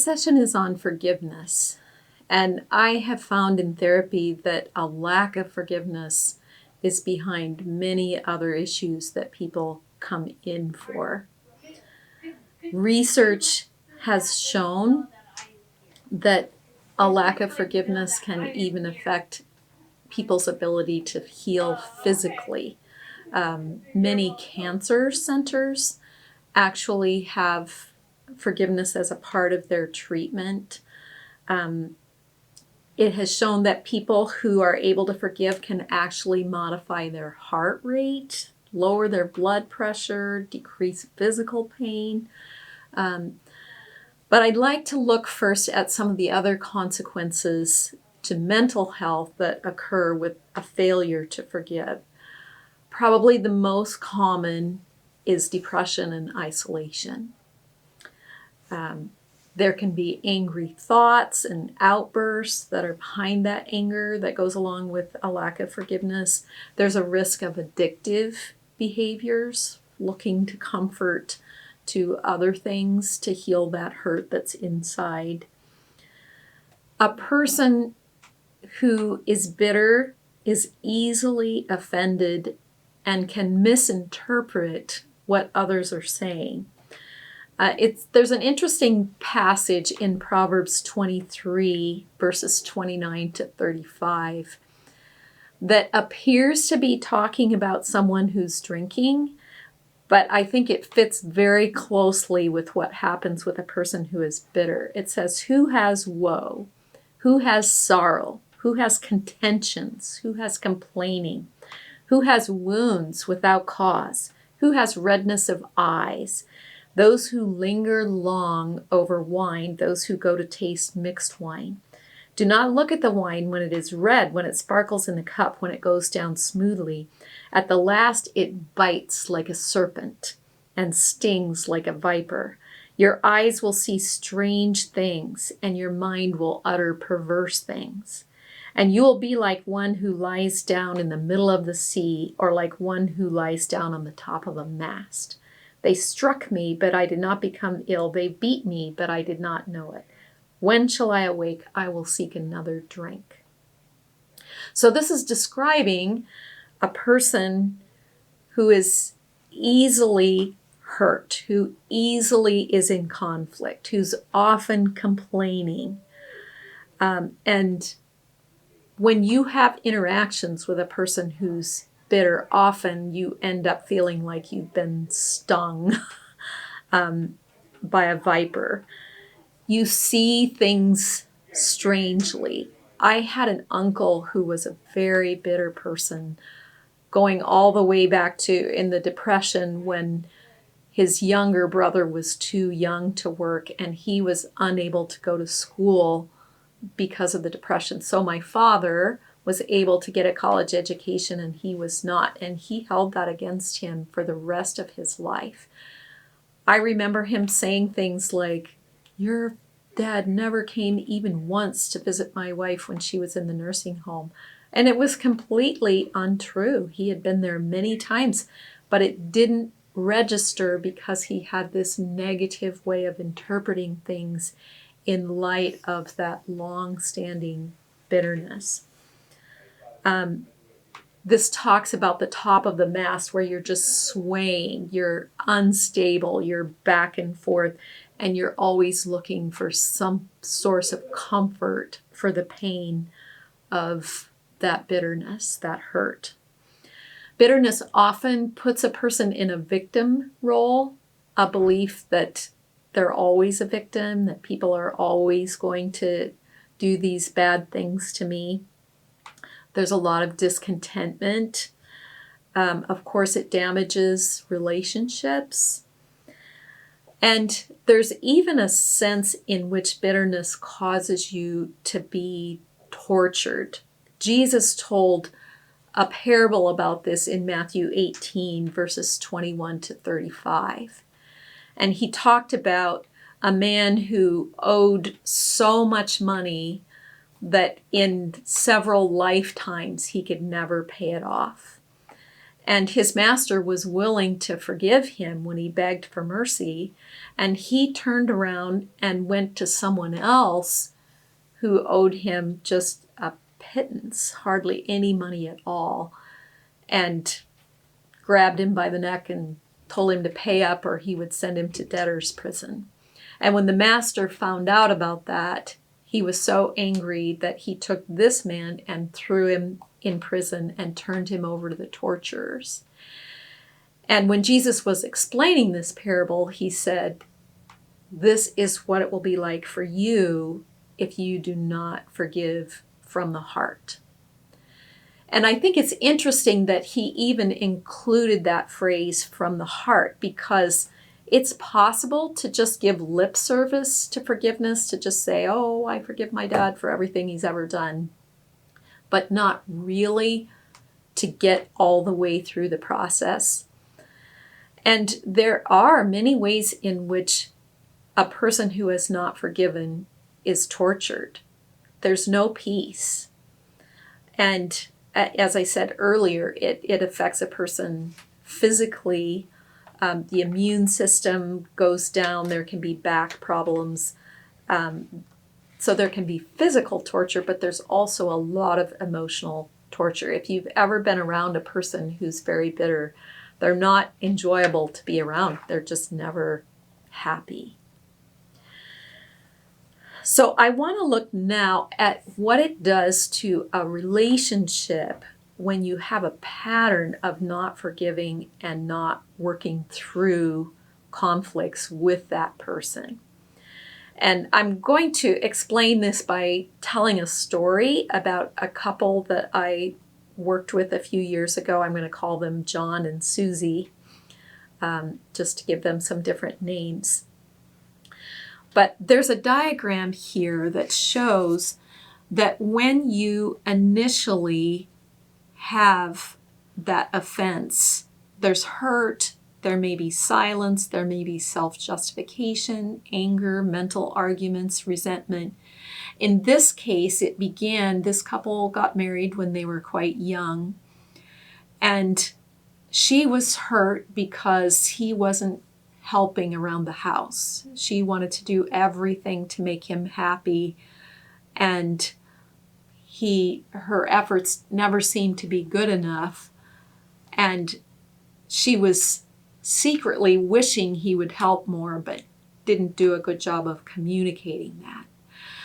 session is on forgiveness, and I have found in therapy that a lack of forgiveness is behind many other issues that people come in for. Research has shown that a lack of forgiveness can even affect people's ability to heal physically. Many cancer centers actually have forgiveness as a part of their treatment. It has shown that people who are able to forgive can actually modify their heart rate, lower their blood pressure, decrease physical pain. But I'd like to look first at some of the other consequences to mental health that occur with a failure to forgive. Probably the most common is depression and isolation. There can be angry thoughts and outbursts that are behind that anger that goes along with a lack of forgiveness. There's a risk of addictive behaviors, looking to comfort to other things to heal that hurt that's inside. A person who is bitter is easily offended and can misinterpret what others are saying. There's an interesting passage in Proverbs 23, verses 29 to 35, that appears to be talking about someone who's drinking, but I think it fits very closely with what happens with a person who is bitter. It says, "Who has woe? Who has sorrow? Who has contentions? Who has complaining? Who has wounds without cause? Who has redness of eyes? Those who linger long over wine, those who go to taste mixed wine. Do not look at the wine when it is red, when it sparkles in the cup, when it goes down smoothly. At the last it bites like a serpent and stings like a viper. Your eyes will see strange things, and your mind will utter perverse things. And you will be like one who lies down in the middle of the sea, or like one who lies down on the top of a mast. They struck me, but I did not become ill. They beat me, but I did not know it. When shall I awake? I will seek another drink." So this is describing a person who is easily hurt, who easily is in conflict, who's often complaining. And when you have interactions with a person who's bitter, often you end up feeling like you've been stung by a viper. You see things strangely. I had an uncle who was a very bitter person, going all the way back to in the Depression when his younger brother was too young to work and he was unable to go to school because of the Depression. So my father was able to get a college education and he was not, and he held that against him for the rest of his life. I remember him saying things like, "Your dad never came even once to visit my wife when she was in the nursing home." And it was completely untrue. He had been there many times, but it didn't register because he had this negative way of interpreting things in light of that long-standing bitterness. This talks about the top of the mast where you're just swaying, you're unstable, you're back and forth, and you're always looking for some source of comfort for the pain of that bitterness, that hurt. Bitterness often puts a person in a victim role, a belief that they're always a victim, that people are always going to do these bad things to me. There's a lot of discontentment. Of course, it damages relationships. And there's even a sense in which bitterness causes you to be tortured. Jesus told a parable about this in Matthew 18, verses 21 to 35. And he talked about a man who owed so much money that in several lifetimes he could never pay it off. And his master was willing to forgive him when he begged for mercy. And he turned around and went to someone else who owed him just a pittance, hardly any money at all, and grabbed him by the neck and told him to pay up or he would send him to debtor's prison. And when the master found out about that, he was so angry that he took this man and threw him in prison and turned him over to the torturers. And when Jesus was explaining this parable, he said, "This is what it will be like for you if you do not forgive from the heart." And I think it's interesting that he even included that phrase, "from the heart," because it's possible to just give lip service to forgiveness, to just say, "Oh, I forgive my dad for everything he's ever done," but not really to get all the way through the process. And there are many ways in which a person who has not forgiven is tortured. There's no peace. And as I said earlier, it affects a person physically. The immune system goes down. There can be back problems. So there can be physical torture, but there's also a lot of emotional torture. If you've ever been around a person who's very bitter, they're not enjoyable to be around. They're just never happy. So I want to look now at what it does to a relationship when you have a pattern of not forgiving and not working through conflicts with that person. And I'm going to explain this by telling a story about a couple that I worked with a few years ago. I'm going to call them John and Susie, just to give them some different names. But there's a diagram here that shows that when you initially have that offense, there's hurt, there may be silence, there may be self-justification, anger, mental arguments, resentment. In this case, this couple got married when they were quite young, and she was hurt because he wasn't helping around the house. She wanted to do everything to make him happy, and her efforts never seemed to be good enough, and she was secretly wishing he would help more, but didn't do a good job of communicating that.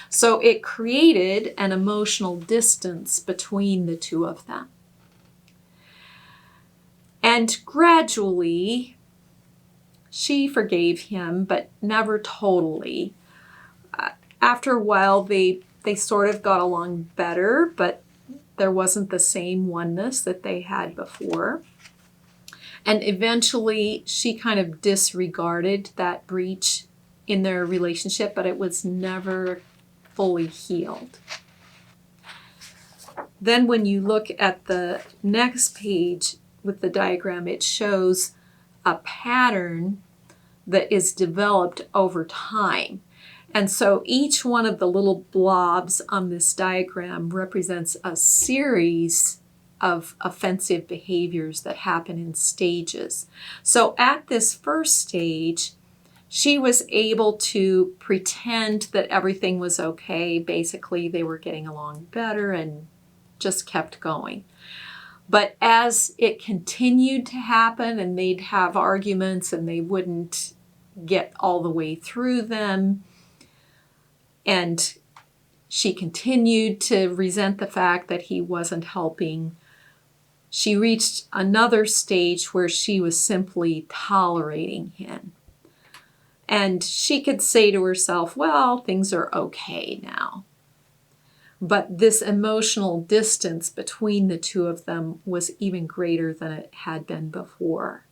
So it created an emotional distance between the two of them. And gradually, she forgave him, but never totally. After a while, they sort of got along better, but there wasn't the same oneness that they had before. And eventually, she kind of disregarded that breach in their relationship, but it was never fully healed. Then when you look at the next page with the diagram, it shows a pattern that is developed over time. And so each one of the little blobs on this diagram represents a series of offensive behaviors that happen in stages. So at this first stage, she was able to pretend that everything was okay. Basically, they were getting along better and just kept going. But as it continued to happen and they'd have arguments and they wouldn't get all the way through them, and she continued to resent the fact that he wasn't helping, she reached another stage where she was simply tolerating him. And she could say to herself, well, things are okay now. But this emotional distance between the two of them was even greater than it had been before.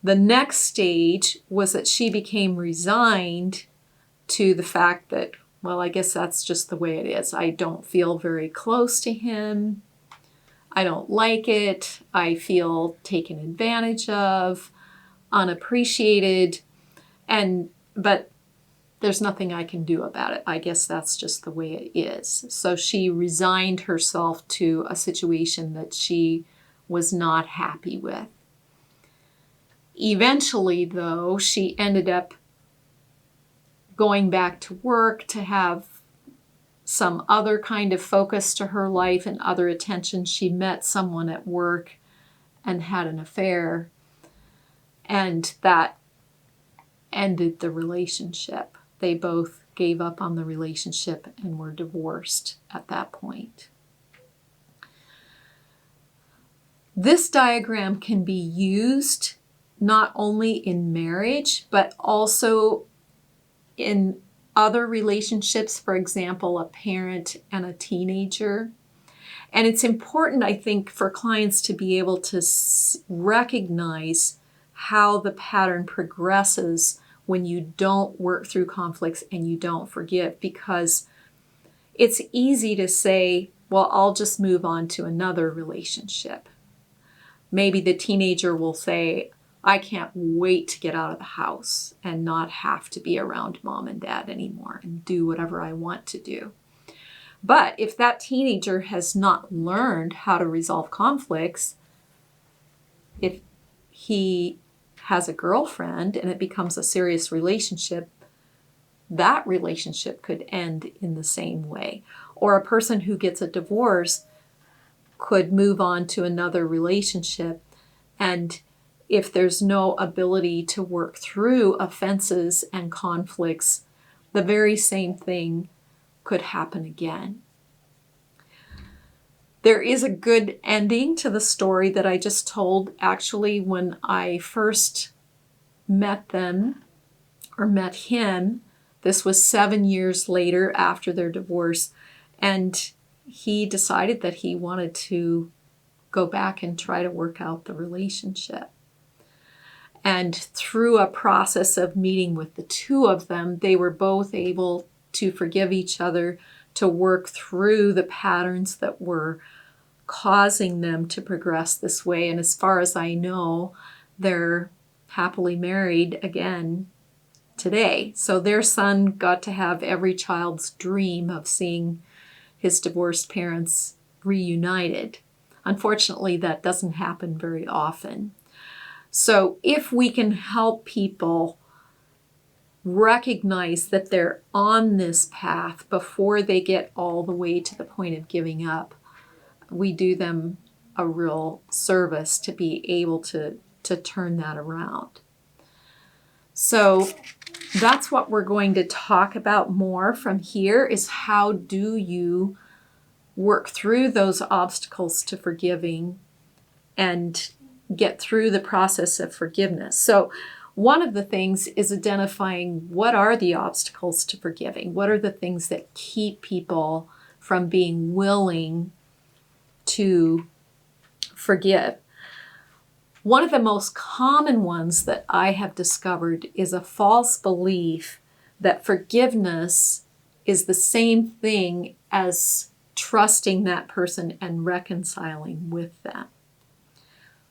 The next stage was that she became resigned to the fact that, well, I guess that's just the way it is. I don't feel very close to him. I don't like it. I feel taken advantage of, unappreciated, but there's nothing I can do about it. I guess that's just the way it is. So she resigned herself to a situation that she was not happy with. Eventually, though, she ended up going back to work to have some other kind of focus to her life and other attention. She met someone at work and had an affair, and that ended the relationship. They both gave up on the relationship and were divorced at that point. This diagram can be used not only in marriage, but also in other relationships, for example, a parent and a teenager. And it's important, I think, for clients to be able to recognize how the pattern progresses when you don't work through conflicts and you don't forgive, because it's easy to say, well, I'll just move on to another relationship. Maybe the teenager will say, I can't wait to get out of the house and not have to be around mom and dad anymore and do whatever I want to do. But if that teenager has not learned how to resolve conflicts, if he has a girlfriend and it becomes a serious relationship, that relationship could end in the same way. Or a person who gets a divorce could move on to another relationship, and if there's no ability to work through offenses and conflicts, the very same thing could happen again. There is a good ending to the story that I just told. Actually, when I first met them, or met him, this was 7 years later after their divorce, and he decided that he wanted to go back and try to work out the relationship. And through a process of meeting with the two of them, they were both able to forgive each other, to work through the patterns that were causing them to progress this way. And as far as I know, they're happily married again today. So their son got to have every child's dream of seeing his divorced parents reunited. Unfortunately, that doesn't happen very often. So if we can help people recognize that they're on this path before they get all the way to the point of giving up, we do them a real service to be able to turn that around. So that's what we're going to talk about more from here, is how do you work through those obstacles to forgiving and get through the process of forgiveness. So one of the things is identifying what are the obstacles to forgiving. What are the things that keep people from being willing to forgive? One of the most common ones that I have discovered is a false belief that forgiveness is the same thing as trusting that person and reconciling with them.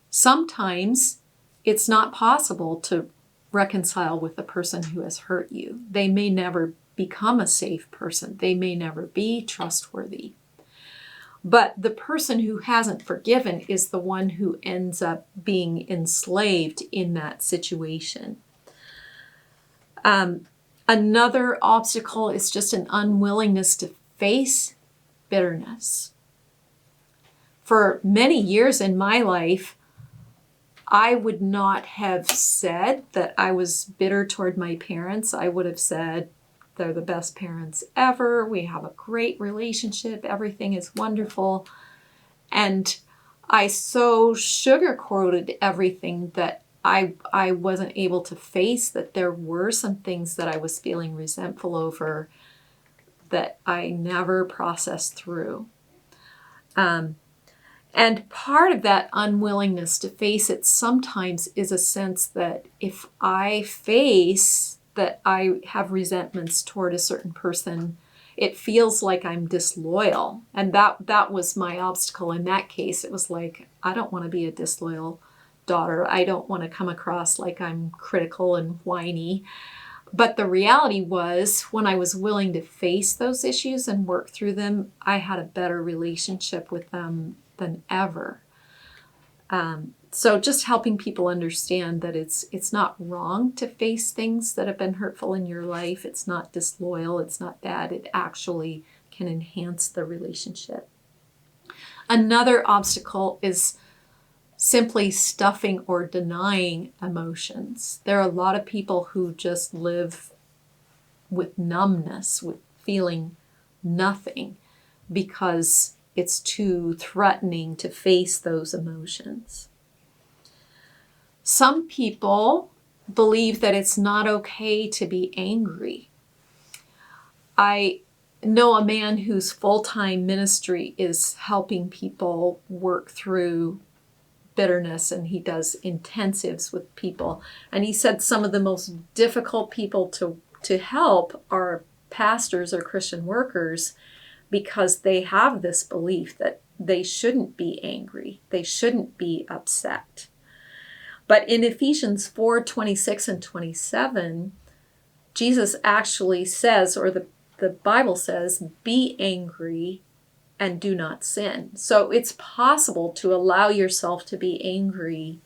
Sometimes it's not possible to reconcile with the person who has hurt you. They may never become a safe person. They may never be trustworthy. But the person who hasn't forgiven is the one who ends up being enslaved in that situation. Another obstacle is just an unwillingness to face bitterness. For many years in my life, I would not have said that I was bitter toward my parents. I would have said, they're the best parents ever. We have a great relationship. Everything is wonderful. And I so sugar-coated everything that I wasn't able to face that there were some things that I was feeling resentful over that I never processed through. And part of that unwillingness to face it sometimes is a sense that if I face that I have resentments toward a certain person, it feels like I'm disloyal. And that was my obstacle in that case. It was like, I don't want to be a disloyal daughter. I don't want to come across like I'm critical and whiny. But the reality was, when I was willing to face those issues and work through them, I had a better relationship with them than ever. So just helping people understand that it's not wrong to face things that have been hurtful in your life. It's not disloyal. It's not bad. It actually can enhance the relationship. Another obstacle is simply stuffing or denying emotions. There are a lot of people who just live with numbness, with feeling nothing, because it's too threatening to face those emotions. Some people believe that it's not okay to be angry. I know a man whose full-time ministry is helping people work through bitterness, and he does intensives with people. And he said some of the most difficult people to help are pastors or Christian workers, because they have this belief that they shouldn't be angry. They shouldn't be upset. But in Ephesians 4:26 and 27, Jesus actually says, or the Bible says, be angry and do not sin. So it's possible to allow yourself to be angry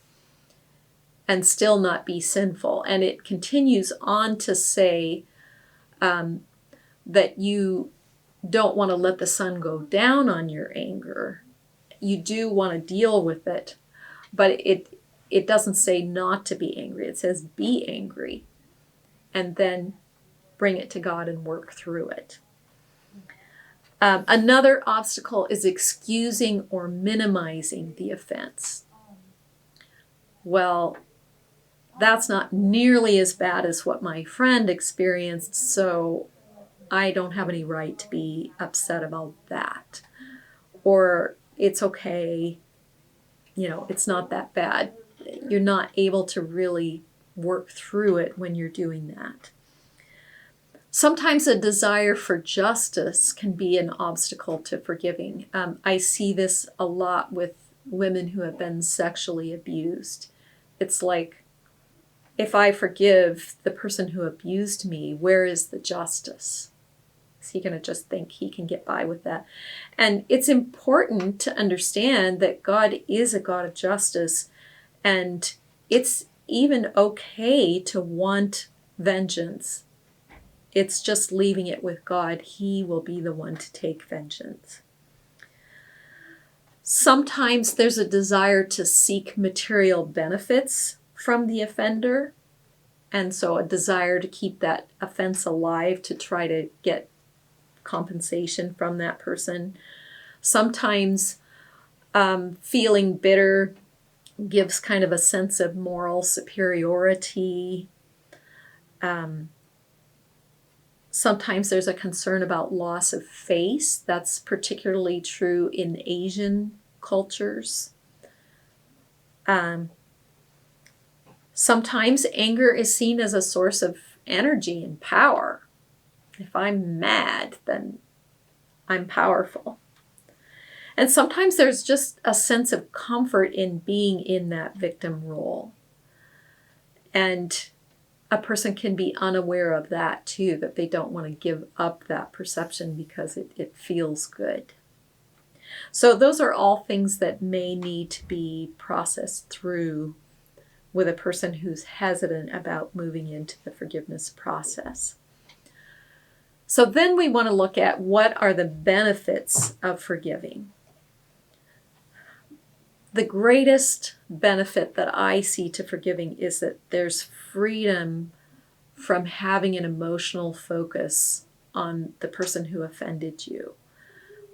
and still not be sinful. And it continues on to say that you don't want to let the sun go down on your anger. You do want to deal with it, but it doesn't say not to be angry. It says be angry and then bring it to God and work through it. Another obstacle is excusing or minimizing the offense. Well, that's not nearly as bad as what my friend experienced, so I don't have any right to be upset about that. Or it's okay, it's not that bad. You're not able to really work through it when you're doing that. Sometimes a desire for justice can be an obstacle to forgiving. I see this a lot with women who have been sexually abused. It's like, if I forgive the person who abused me, where is the justice? Is he going to just think he can get by with that? And it's important to understand that God is a God of justice, and it's even okay to want vengeance. It's just leaving it with God. He will be the one to take vengeance. Sometimes there's a desire to seek material benefits from the offender, and so a desire to keep that offense alive to try to get compensation from that person. Sometimes feeling bitter gives kind of a sense of moral superiority. Sometimes there's a concern about loss of face. That's particularly true in Asian cultures. Sometimes anger is seen as a source of energy and power. If I'm mad, then I'm powerful. And sometimes there's just a sense of comfort in being in that victim role. And a person can be unaware of that too, that they don't want to give up that perception because it feels good. So those are all things that may need to be processed through with a person who's hesitant about moving into the forgiveness process. So then we want to look at what are the benefits of forgiving. The greatest benefit that I see to forgiving is that there's freedom from having an emotional focus on the person who offended you.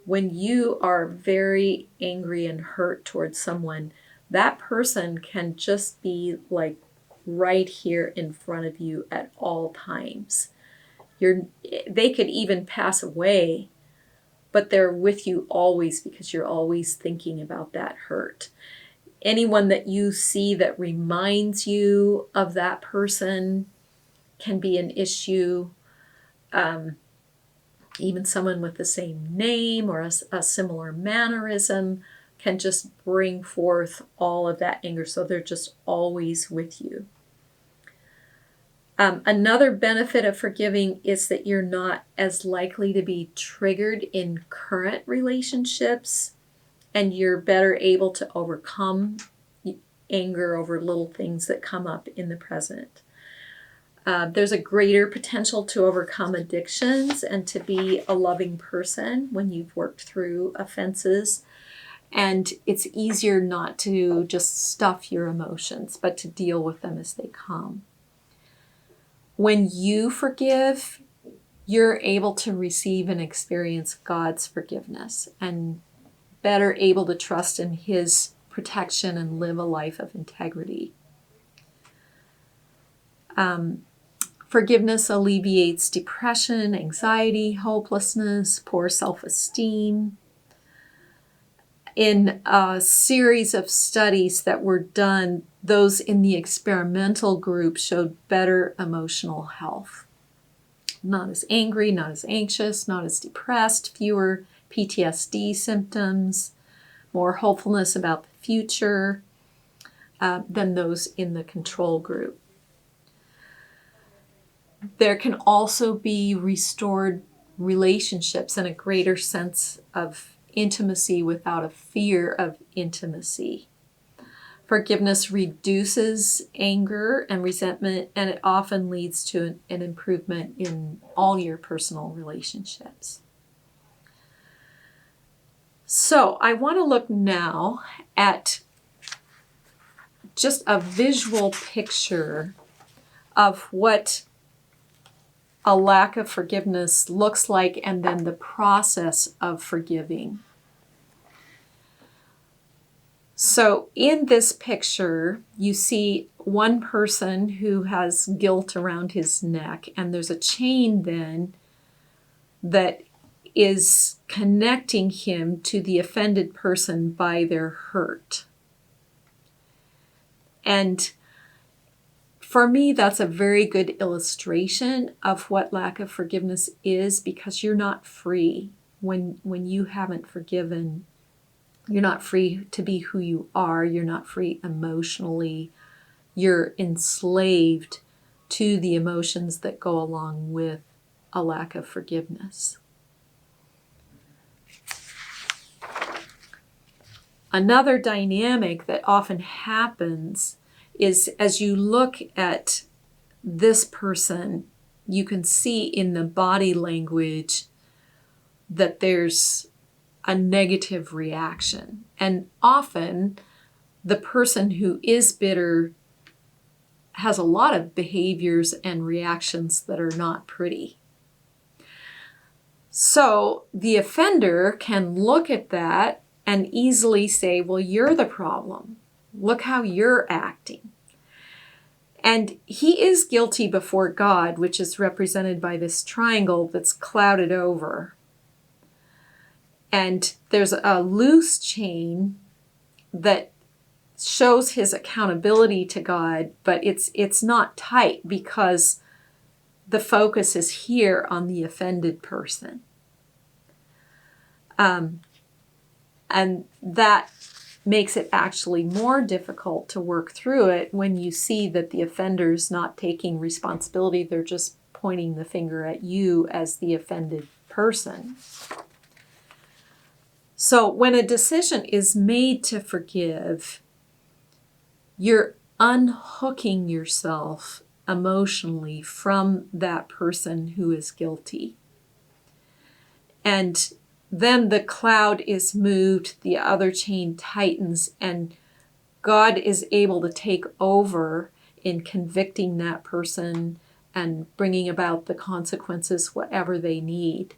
When you are very angry and hurt towards someone, that person can just be like right here in front of you at all times. They could even pass away, but they're with you always because you're always thinking about that hurt. Anyone that you see that reminds you of that person can be an issue. Even someone with the same name or a similar mannerism can just bring forth all of that anger. So they're just always with you. Another benefit of forgiving is that you're not as likely to be triggered in current relationships, and you're better able to overcome anger over little things that come up in the present. There's a greater potential to overcome addictions and to be a loving person when you've worked through offenses. And it's easier not to just stuff your emotions, but to deal with them as they come. When you forgive, you're able to receive and experience God's forgiveness and better able to trust in His protection and live a life of integrity. Forgiveness alleviates depression, anxiety, hopelessness, poor self-esteem. In a series of studies that were done, those in the experimental group showed better emotional health. Not as angry, not as anxious, not as depressed, fewer PTSD symptoms, more hopefulness about the future than those in the control group. There can also be restored relationships and a greater sense of intimacy without a fear of intimacy. Forgiveness reduces anger and resentment, and it often leads to an improvement in all your personal relationships. So I want to look now at just a visual picture of what a lack of forgiveness looks like, and then the process of forgiving. So in this picture, you see one person who has guilt around his neck, and there's a chain then that is connecting him to the offended person by their hurt. And for me, that's a very good illustration of what lack of forgiveness is, because you're not free when you haven't forgiven. You're not free to be who you are. You're not free emotionally. You're enslaved to the emotions that go along with a lack of forgiveness. Another dynamic that often happens is as you look at this person, you can see in the body language that there's a negative reaction. And often the person who is bitter has a lot of behaviors and reactions that are not pretty. So the offender can look at that and easily say, well, you're the problem. Look how you're acting. And he is guilty before God, which is represented by this triangle that's clouded over. And there's a loose chain that shows his accountability to God, but it's not tight because the focus is here on the offended person. And that makes it actually more difficult to work through it when you see that the offender's not taking responsibility. They're just pointing the finger at you as the offended person. So when a decision is made to forgive, you're unhooking yourself emotionally from that person who is guilty. And then the cloud is moved, the other chain tightens, and God is able to take over in convicting that person and bringing about the consequences, whatever they need.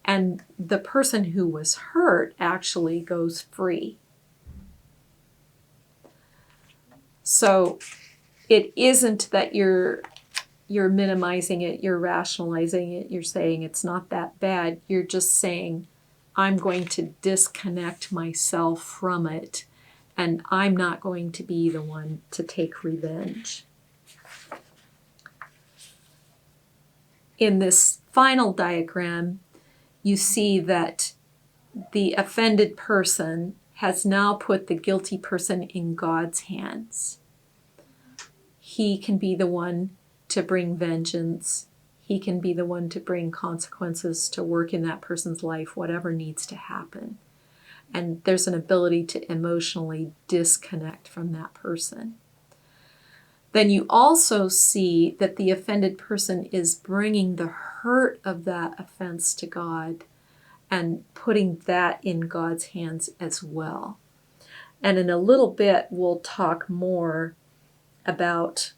And the person who was hurt actually goes free. So it isn't that you're minimizing it, you're rationalizing it, you're saying it's not that bad. You're just saying, I'm going to disconnect myself from it, and I'm not going to be the one to take revenge. In this final diagram, you see that the offended person has now put the guilty person in God's hands. He can be the one to bring vengeance. He can be the one to bring consequences to work in that person's life, whatever needs to happen. and there's an ability to emotionally disconnect from that person. Then you also see that the offended person is bringing the hurt of that offense to God and putting that in God's hands as well. And in a little bit, we'll talk more about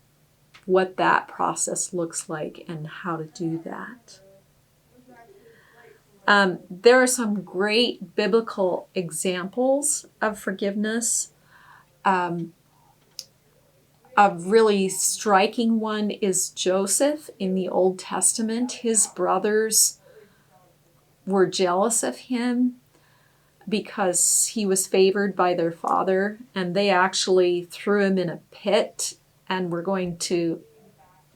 what that process looks like and how to do that. There are some great biblical examples of forgiveness. A really striking one is Joseph in the Old Testament. His brothers were jealous of him because he was favored by their father, and they actually threw him in a pit and were going to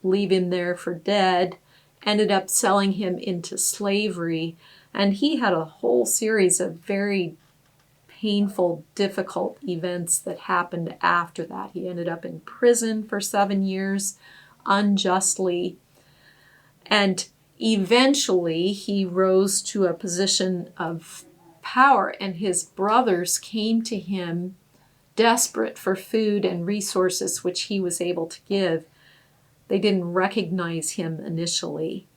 leave him there for dead, ended up selling him into slavery, and he had a whole series of very painful, difficult events that happened after that. He ended up in prison for 7 years, unjustly, and eventually he rose to a position of power, and his brothers came to him desperate for food and resources which he was able to give. They didn't recognize him initially,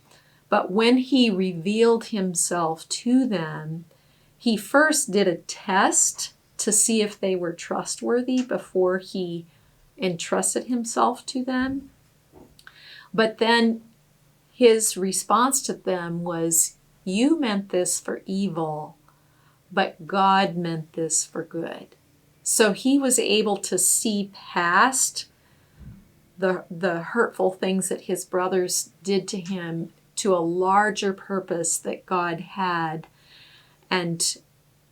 but when he revealed himself to them, he first did a test to see if they were trustworthy before he entrusted himself to them. But then his response to them was, "You meant this for evil, but God meant this for good." So he was able to see past the hurtful things that his brothers did to him to a larger purpose that God had, and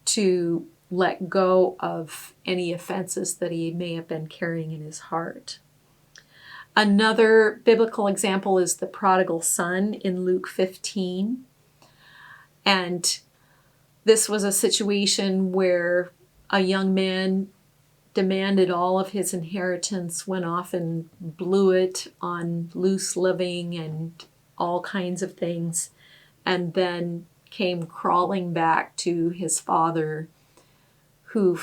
to let go of any offenses that he may have been carrying in his heart. Another biblical example is the prodigal son in Luke 15. And this was a situation where a young man demanded all of his inheritance, went off and blew it on loose living and all kinds of things, and then came crawling back to his father, who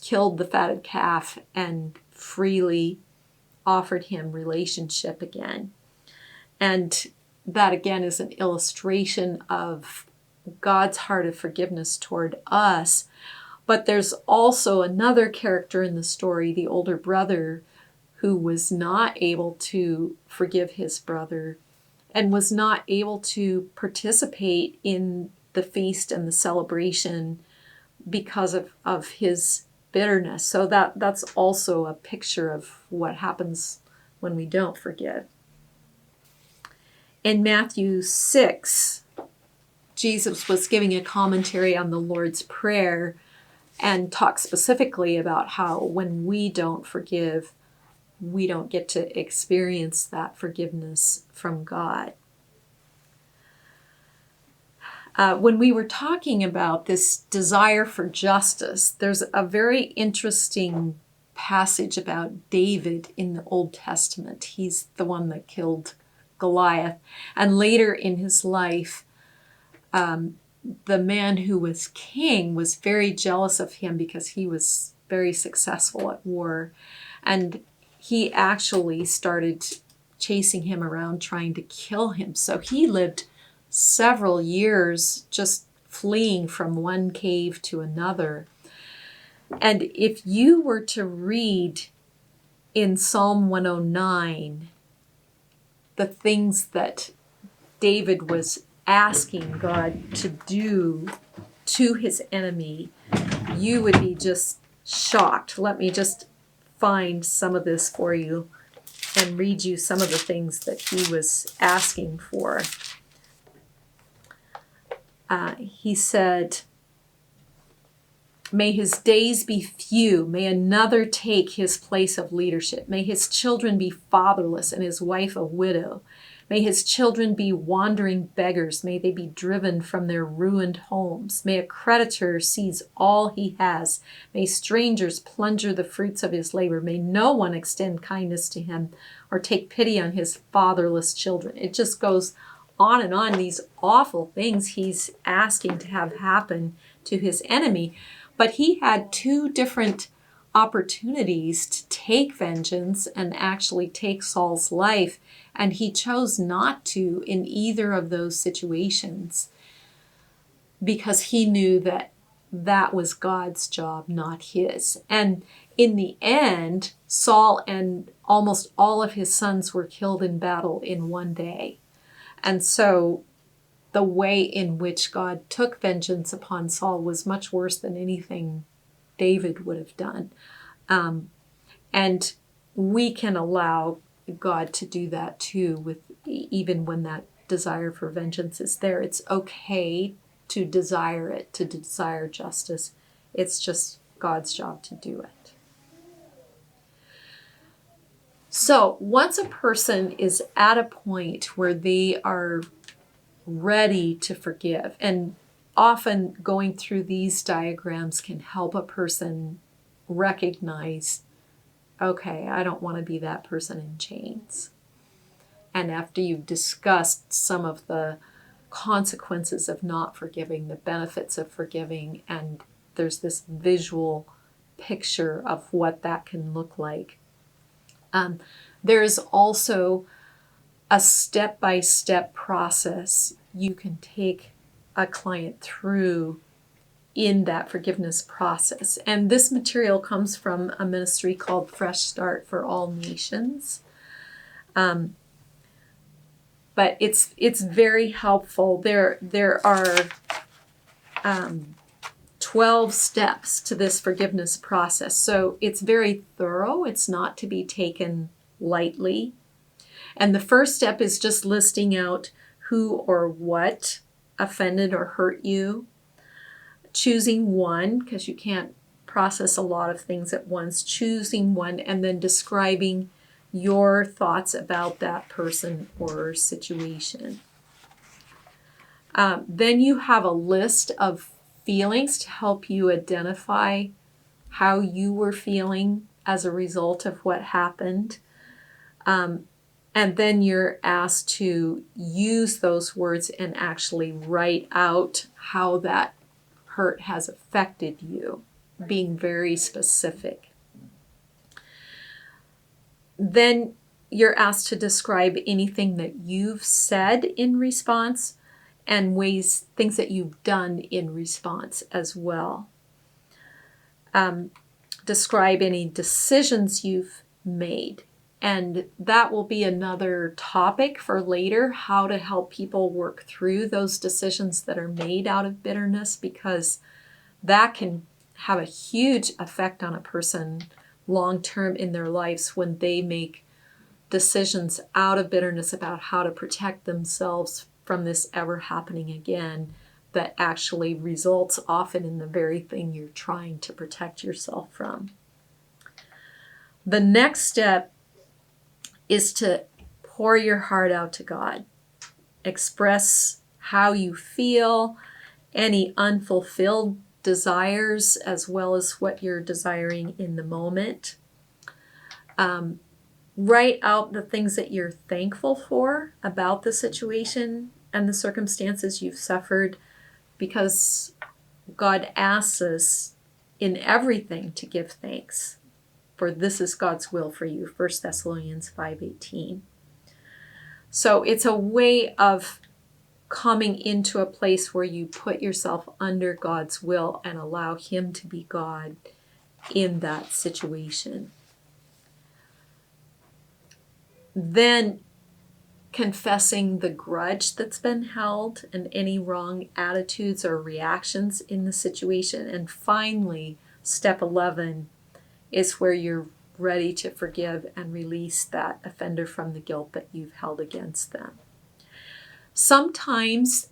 killed the fatted calf and freely offered him relationship again. And that again is an illustration of God's heart of forgiveness toward us. But there's also another character in the story, the older brother, who was not able to forgive his brother and was not able to participate in the feast and the celebration because of his bitterness. So that's also a picture of what happens when we don't forgive. In Matthew 6, Jesus was giving a commentary on the Lord's Prayer and talked specifically about how when we don't forgive, we don't get to experience that forgiveness from God. When we were talking about this desire for justice, there's a very interesting passage about David in the Old Testament. He's the one that killed Goliath. And later in his life, the man who was king was very jealous of him because he was very successful at war. And he actually started chasing him around, trying to kill him. So he lived several years just fleeing from one cave to another. And if you were to read in Psalm 109 the things that David was asking God to do to his enemy, you would be just shocked. Let me just find some of this for you and read you some of the things that he was asking for. He said, "May his days be few. May another take his place of leadership. May his children be fatherless and his wife a widow. May his children be wandering beggars. May they be driven from their ruined homes. May a creditor seize all he has. May strangers plunder the fruits of his labor. May no one extend kindness to him or take pity on his fatherless children." It just goes on, these awful things he's asking to have happen to his enemy. But he had two different opportunities to take vengeance and actually take Saul's life, and he chose not to in either of those situations because he knew that that was God's job, not his. And in the end, Saul and almost all of his sons were killed in battle in one day. And so the way in which God took vengeance upon Saul was much worse than anything David would have done. And we can allow God to do that too, with even when that desire for vengeance is there. It's okay to desire it, to desire justice. It's just God's job to do it. So once a person is at a point where they are ready to forgive, and often going through these diagrams can help a person recognize, okay, I don't want to be that person in chains. And after you've discussed some of the consequences of not forgiving, the benefits of forgiving, and there's this visual picture of what that can look like. There's also a step-by-step process you can take a client through in that forgiveness process. And this material comes from a ministry called Fresh Start for All Nations. But it's very helpful. There are 12 steps to this forgiveness process. So it's very thorough. It's not to be taken lightly. And the first step is just listing out who or what offended or hurt you. Choosing one, because you can't process a lot of things at once. Choosing one and then describing your thoughts about that person or situation. Then you have a list of feelings to help you identify how you were feeling as a result of what happened. And then you're asked to use those words and actually write out how that hurt has affected you, being very specific. Then you're asked to describe anything that you've said in response and things that you've done in response as well. Describe any decisions you've made. And that will be another topic for later, how to help people work through those decisions that are made out of bitterness, because that can have a huge effect on a person long-term in their lives when they make decisions out of bitterness about how to protect themselves from this ever happening again, that actually results often in the very thing you're trying to protect yourself from. The next step is to pour your heart out to God. Express how you feel, any unfulfilled desires, as well as what you're desiring in the moment. Write out the things that you're thankful for about the situation and the circumstances you've suffered, because God asks us in everything to give thanks, for this is God's will for you, 1 Thessalonians 5:18. So it's a way of coming into a place where you put yourself under God's will and allow Him to be God in that situation. Then confessing the grudge that's been held and any wrong attitudes or reactions in the situation. And finally, step 11 is where you're ready to forgive and release that offender from the guilt that you've held against them. Sometimes,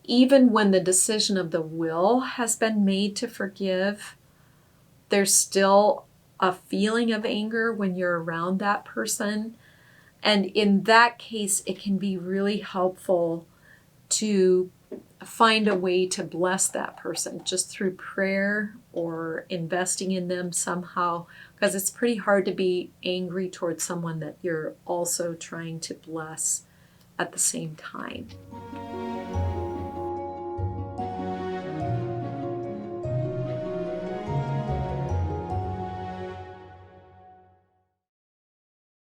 even when the decision of the will has been made to forgive, there's still a feeling of anger when you're around that person. And in that case, it can be really helpful to find a way to bless that person just through prayer or investing in them somehow, because it's pretty hard to be angry towards someone that you're also trying to bless at the same time.